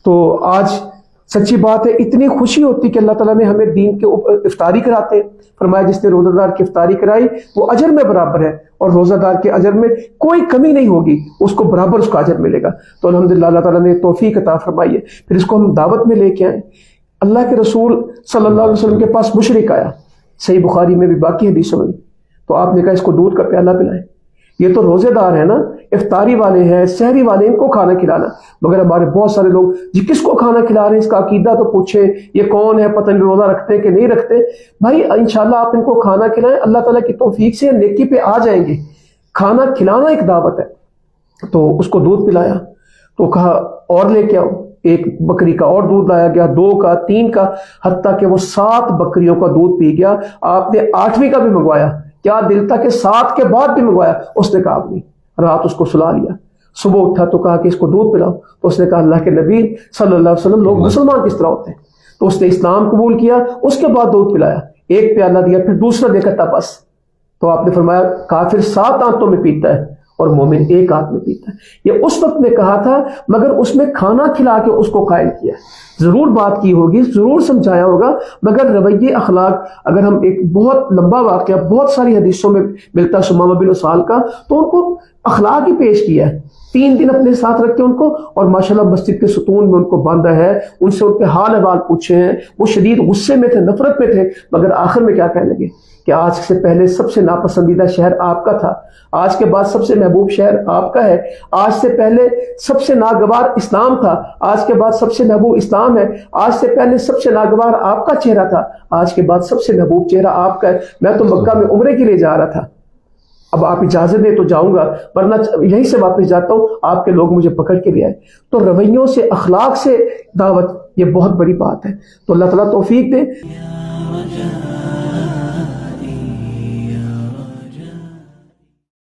تو آج سچی بات ہے اتنی خوشی ہوتی کہ اللہ تعالیٰ نے ہمیں دین کے اوپر افطاری کراتے ہیں. فرمایا جس نے روزہ دار کی افطاری کرائی وہ اجر میں برابر ہے اور روزہ دار کے اجر میں کوئی کمی نہیں ہوگی, اس کو برابر اس کا اجر ملے گا. تو الحمدللہ اللہ تعالیٰ نے توفیق عطا فرمائی ہے. پھر اس کو ہم دعوت میں لے کے آئیں. اللہ کے رسول صلی اللہ علیہ وسلم کے پاس مشرک آیا, صحیح بخاری میں بھی باقی حدیثوں میں, تو آپ نے کہا اس کو دودھ کا پیالہ پلائیں. یہ تو روزے دار ہیں نا, افطاری والے ہیں, سحری والے, ان کو کھانا کھلانا. مگر ہمارے بہت سارے لوگ جی کس کو کھانا کھلا رہے ہیں, اس کا عقیدہ تو پوچھیں, یہ کون ہے, پتہ نہیں روزہ رکھتے کہ نہیں رکھتے. بھائی انشاءاللہ آپ ان کو کھانا کھلائیں, اللہ تعالیٰ کی توفیق سے نیکی پہ آ جائیں گے. کھانا کھلانا ایک دعوت ہے. تو اس کو دودھ پلایا تو کہا اور لے کے آؤ. ایک بکری کا اور دودھ لایا گیا, 2 کا, 3 کا, حتیٰ کہ وہ 7 بکریوں کا دودھ پی گیا. آپ نے 8ویں کا بھی منگوایا, کیا دل تھا کہ 7 کے بعد بھی منگوایا. اس نے کہا نہیں. رات اس کو سلا لیا, صبح اٹھا تو کہا کہ اس کو دودھ پلاؤ. تو اس نے کہا اللہ کے نبی صلی اللہ علیہ وسلم لوگ مسلمان کس طرح ہوتے ہیں. تو اس نے اسلام قبول کیا, اس کے بعد دودھ پلایا. ایک پیالہ دیا, پھر دوسرا دے کر تپس. تو آپ نے فرمایا کافر 7 آنتوں میں پیتا ہے اور مومن 1 ہاتھ میں پیتا ہے. یہ اس وقت میں کہا تھا, مگر اس میں کھانا کھلا کے اس کو قائل کیا. ضرور بات کی ہوگی, ضرور سمجھایا ہوگا, مگر رویے اخلاق, اگر ہم ایک بہت لمبا واقعہ بہت ساری حدیثوں میں ملتا ہے سمامہ بن اسال کا, تو ان کو اخلاق ہی پیش کیا ہے. 3 دن اپنے ساتھ رکھے ان کو, اور ماشاءاللہ مسجد کے ستون میں ان کو باندھا ہے, ان سے ان کے حال احوال پوچھے ہیں. وہ شدید غصے میں تھے, نفرت میں تھے, مگر آخر میں کیا کہنے لگے کہ آج سے پہلے سب سے ناپسندیدہ شہر آپ کا تھا, آج کے بعد سب سے محبوب شہر آپ کا ہے. آج سے پہلے سب سے ناگوار اسلام تھا, آج کے بعد سب سے محبوب اسلام ہے. آج سے پہلے سب سے ناگوار آپ کا چہرہ تھا, آج کے بعد سب سے محبوب چہرہ آپ کا ہے. میں تو مکہ میں عمرے کے لیے جا رہا تھا, اب آپ اجازت دیں تو جاؤں گا, ورنہ یہیں سے واپس جاتا ہوں, آپ کے لوگ مجھے پکڑ کے لے آئے. تو رویوں سے, اخلاق سے دعوت, یہ بہت بڑی بات ہے. تو اللہ تعالیٰ توفیق دے.